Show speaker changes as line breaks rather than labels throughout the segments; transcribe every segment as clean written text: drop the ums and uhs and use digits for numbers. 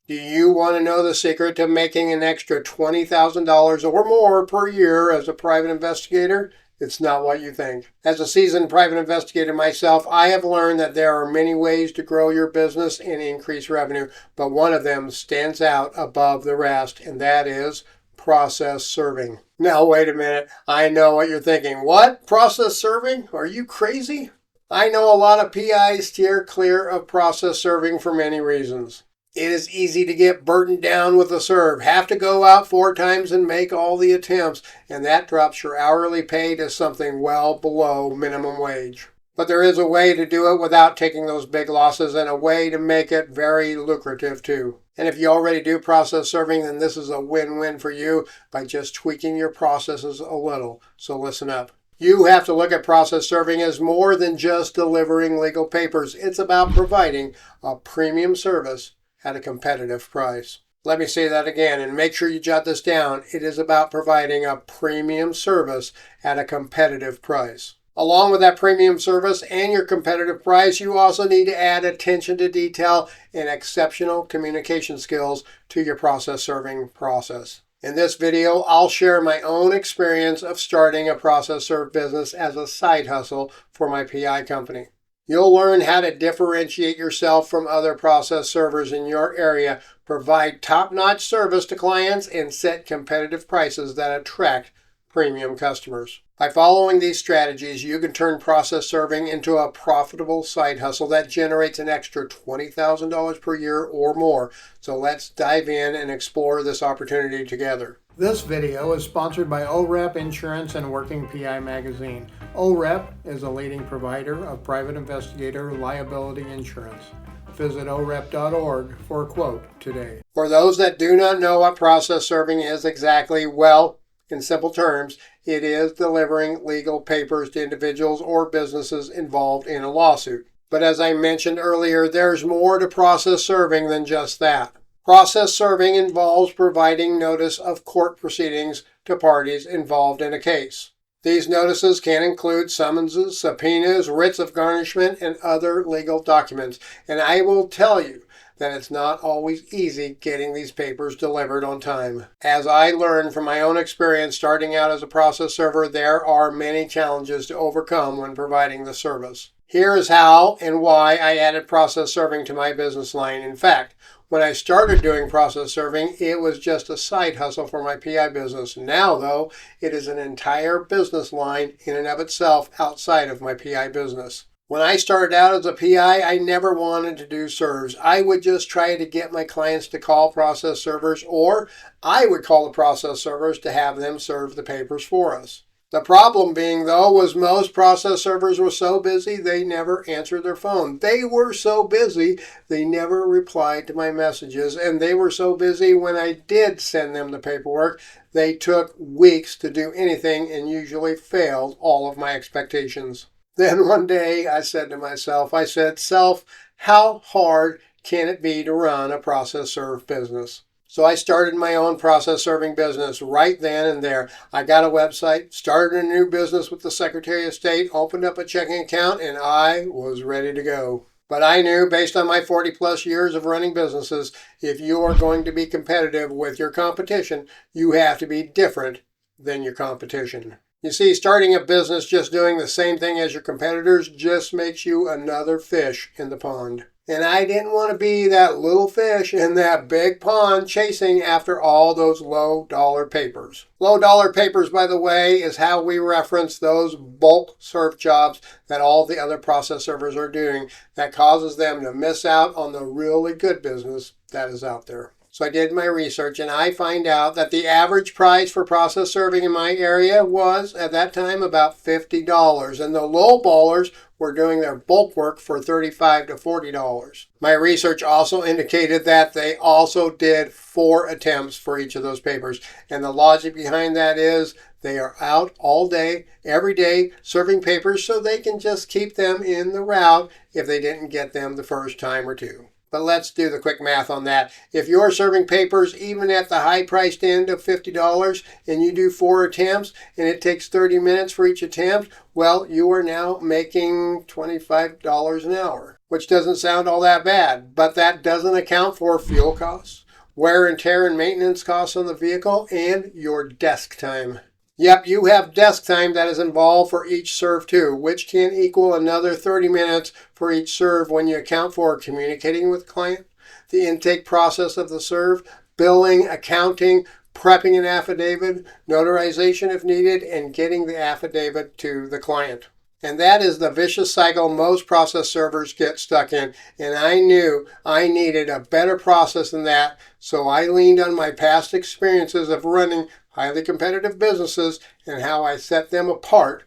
Do you want to know the secret to making an extra $20,000 or more per year as a private investigator? It's not what you think. As a seasoned private investigator myself, I have learned that there are many ways to grow your business and increase revenue, but one of them stands out above the rest, and that is process serving. Now, wait a minute. I know what you're thinking. What? Process serving? Are you crazy? I know a lot of PIs steer clear of process serving for many reasons. It is easy to get burdened down with a serve, have to go out 4 times and make all the attempts, and that drops your hourly pay to something well below minimum wage. But there is a way to do it without taking those big losses, and a way to make it very lucrative too. And if you already do process serving, then this is a win-win for you by just tweaking your processes a little. So listen up. You have to look at process serving as more than just delivering legal papers. It's about providing a premium service at a competitive price. Let me say that again and make sure you jot this down. It is about providing a premium service at a competitive price. Along with that premium service and your competitive price, you also need to add attention to detail and exceptional communication skills to your process serving process. In this video, I'll share my own experience of starting a process serve business as a side hustle for my PI company. You'll learn how to differentiate yourself from other process servers in your area, provide top-notch service to clients, and set competitive prices that attract premium customers. By following these strategies, you can turn process serving into a profitable side hustle that generates an extra $20,000 per year or more. So let's dive in and explore this opportunity together. This video is sponsored by OREP Insurance and Working PI Magazine. OREP is a leading provider of private investigator liability insurance. Visit orep.org for a quote today. For those that do not know what process serving is exactly, well, in simple terms, it is delivering legal papers to individuals or businesses involved in a lawsuit. But as I mentioned earlier, there's more to process serving than just that. Process serving involves providing notice of court proceedings to parties involved in a case. These notices can include summonses, subpoenas, writs of garnishment, and other legal documents. And I will tell you that it's not always easy getting these papers delivered on time. As I learned from my own experience starting out as a process server, there are many challenges to overcome when providing the service. Here is how and why I added process serving to my business line. In fact, when I started doing process serving, it was just a side hustle for my PI business. Now, though, it is an entire business line in and of itself outside of my PI business. When I started out as a PI, I never wanted to do serves. I would just try to get my clients to call process servers, or I would call the process servers to have them serve the papers for us. The problem being, though, was most process servers were so busy they never answered their phone. They were so busy they never replied to my messages, and they were so busy when I did send them the paperwork, they took weeks to do anything and usually failed all of my expectations. Then one day I said to myself, "Self, how hard can it be to run a process serve business?" So I started my own process serving business right then and there. I got a website, started a new business with the Secretary of State, opened up a checking account, and I was ready to go. But I knew, based on my 40 plus years of running businesses, if you are going to be competitive with your competition, you have to be different than your competition. You see, starting a business just doing the same thing as your competitors just makes you another fish in the pond. And I didn't want to be that little fish in that big pond chasing after all those low-dollar papers. Low-dollar papers, by the way, is how we reference those bulk serve jobs that all the other process servers are doing that causes them to miss out on the really good business that is out there. So I did my research, and I find out that the average price for process serving in my area was, at that time, about $50, and the low ballers were doing their bulk work for $35 to $40. My research also indicated that they also did 4 attempts for each of those papers, and the logic behind that is they are out all day, every day, serving papers so they can just keep them in the route if they didn't get them the first time or two. But let's do the quick math on that. If you're serving papers even at the high-priced end of $50 and you do 4 attempts and it takes 30 minutes for each attempt, well, you are now making $25 an hour. which doesn't sound all that bad, but that doesn't account for fuel costs, wear and tear and maintenance costs on the vehicle, and your desk time. Yep, you have desk time that is involved for each serve too, which can equal another 30 minutes for each serve when you account for communicating with the client, the intake process of the serve, billing, accounting, prepping an affidavit, notarization if needed, and getting the affidavit to the client. And that is the vicious cycle most process servers get stuck in. And I knew I needed a better process than that, so I leaned on my past experiences of running highly competitive businesses and how I set them apart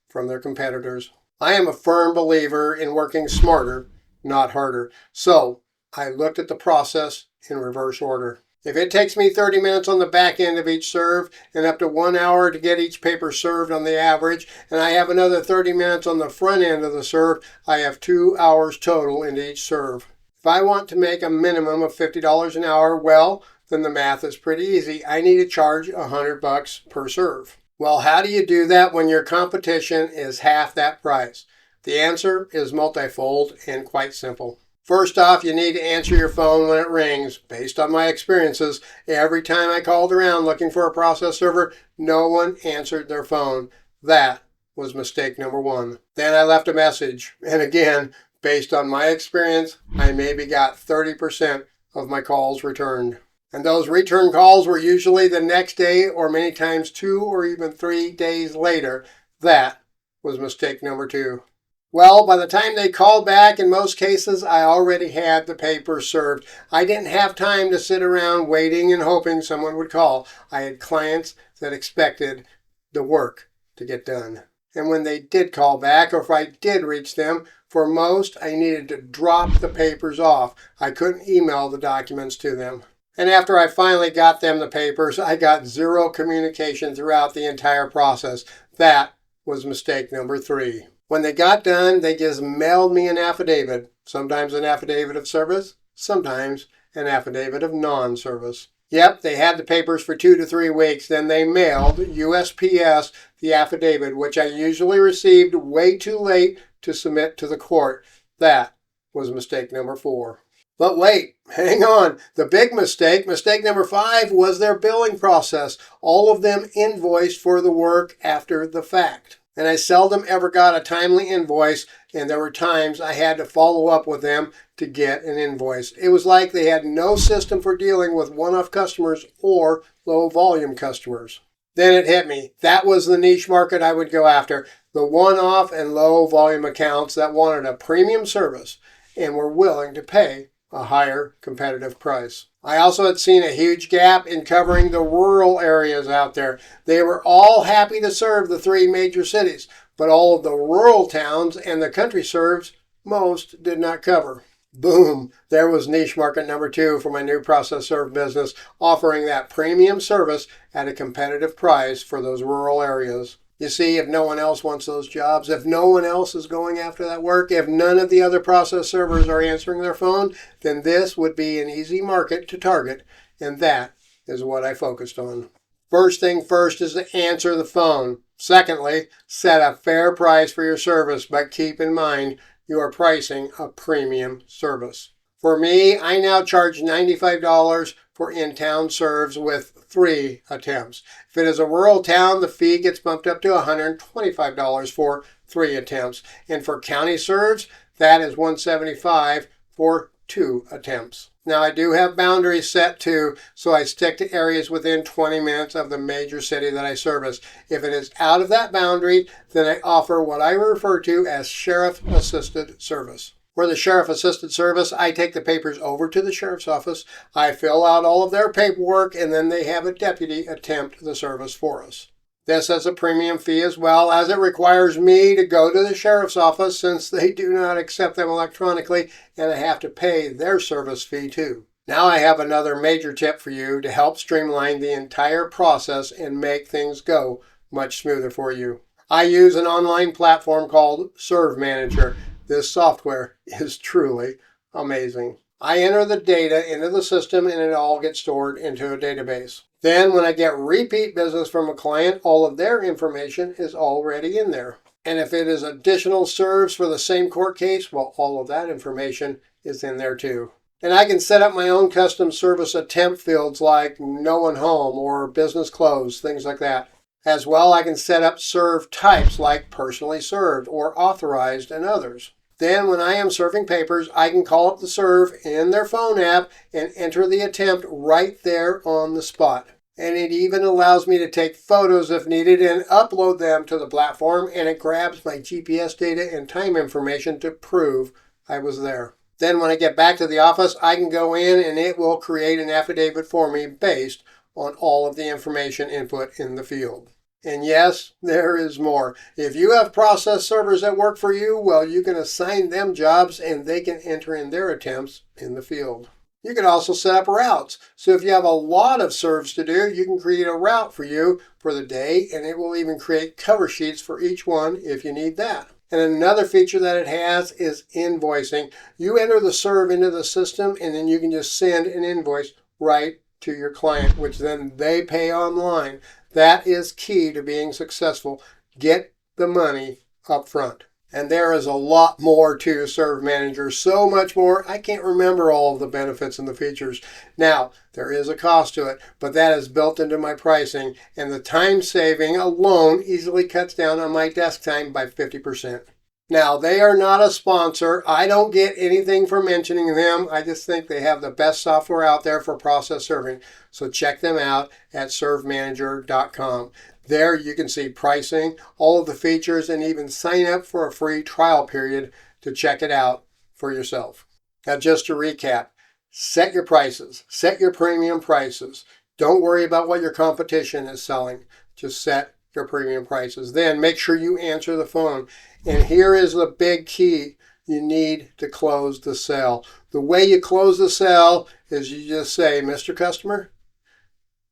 from their competitors. I am a firm believer in working smarter, not harder. So I looked at the process in reverse order. If it takes me 30 minutes on the back end of each serve and up to 1 hour to get each paper served on the average, and I have another 30 minutes on the front end of the serve, I have 2 hours total into each serve. If I want to make a minimum of $50 an hour, well, then the math is pretty easy. I need to charge $100 per serve. Well, how do you do that when your competition is half that price? The answer is multifold and quite simple. First off, you need to answer your phone when it rings. Based on my experiences, every time I called around looking for a process server, no one answered their phone. That was mistake number one. Then I left a message. And again, based on my experience, I maybe got 30% of my calls returned. And those return calls were usually the next day or many times 2 or even 3 days later. That was mistake number two. Well, by the time they called back, in most cases, I already had the paper served. I didn't have time to sit around waiting and hoping someone would call. I had clients that expected the work to get done. And when they did call back, or if I did reach them, for most, I needed to drop the papers off. I couldn't email the documents to them. And after I finally got them the papers, I got zero communication throughout the entire process. That was mistake number three. When they got done, they just mailed me an affidavit. Sometimes an affidavit of service, sometimes an affidavit of non-service. Yep, they had the papers for 2 to 3 weeks. Then they mailed USPS the affidavit, which I usually received way too late to submit to the court. That was mistake number 4. But wait, hang on. The big mistake number 5, was their billing process. All of them invoiced for the work after the fact. And I seldom ever got a timely invoice, and there were times I had to follow up with them to get an invoice. It was like they had no system for dealing with one-off customers or low-volume customers. Then it hit me. That was the niche market I would go after, the one-off and low-volume accounts that wanted a premium service and were willing to pay a higher competitive price. I also had seen a huge gap in covering the rural areas out there. They were all happy to serve the 3 major cities, but all of the rural towns and the country serves, most did not cover. Boom, there was niche market number 2 for my new process serve business, offering that premium service at a competitive price for those rural areas. You see, if no one else wants those jobs, if no one else is going after that work, if none of the other process servers are answering their phone, then this would be an easy market to target, and that is what I focused on. First thing first is to answer the phone. Secondly, set a fair price for your service, but keep in mind you are pricing a premium service. For me, I now charge $95 for in-town serves with 3 attempts. If it is a rural town, the fee gets bumped up to $125 for 3 attempts. And for county serves, that is $175 for 2 attempts. Now, I do have boundaries set too, so I stick to areas within 20 minutes of the major city that I service. If it is out of that boundary, then I offer what I refer to as sheriff-assisted service. For the sheriff-assisted service, I take the papers over to the sheriff's office, I fill out all of their paperwork, and then they have a deputy attempt the service for us. This has a premium fee as well, as it requires me to go to the sheriff's office since they do not accept them electronically, and I have to pay their service fee too. Now I have another major tip for you to help streamline the entire process and make things go much smoother for you. I use an online platform called Serve Manager. This software is truly amazing. I enter the data into the system and it all gets stored into a database. Then when I get repeat business from a client, all of their information is already in there. And if it is additional serves for the same court case, well, all of that information is in there too. And I can set up my own custom service attempt fields like no one home or business closed, things like that. As well, I can set up serve types like personally served or authorized and others. Then when I am serving papers, I can call up the serve in their phone app and enter the attempt right there on the spot. And it even allows me to take photos if needed and upload them to the platform, and it grabs my GPS data and time information to prove I was there. Then when I get back to the office, I can go in and it will create an affidavit for me based on all of the information input in the field. And yes, there is more. If you have process servers that work for you, well, you can assign them jobs and they can enter in their attempts in the field. You can also set up routes. So if you have a lot of serves to do, you can create a route for you for the day, and it will even create cover sheets for each one if you need that. And another feature that it has is invoicing. You enter the serve into the system, and then you can just send an invoice right to your client, which then they pay online. That is key to being successful. Get the money up front. And there is a lot more to Serve Manager, so much more. I can't remember all of the benefits and the features. Now, there is a cost to it, but that is built into my pricing, and the time saving alone easily cuts down on my desk time by 50%. Now, they are not a sponsor. I don't get anything for mentioning them. I just think they have the best software out there for process serving. So check them out at servemanager.com. There you can see pricing, all of the features, and even sign up for a free trial period to check it out for yourself. Now, just to recap, set your prices, set your premium prices. Don't worry about what your competition is selling. Just set your premium prices. Then make sure you answer the phone. And here is the big key. You need to close the sale. The way you close the sale is you just say, Mr. Customer,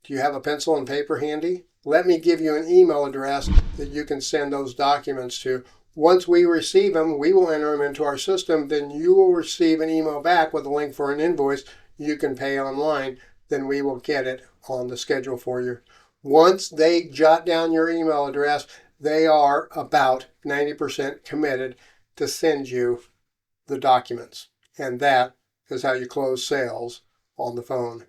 do you have a pencil and paper handy? Let me give you an email address that you can send those documents to. Once we receive them, we will enter them into our system. Then you will receive an email back with a link for an invoice you can pay online. Then we will get it on the schedule for you. Once they jot down your email address, they are about 90% committed to send you the documents. And that is how you close sales on the phone.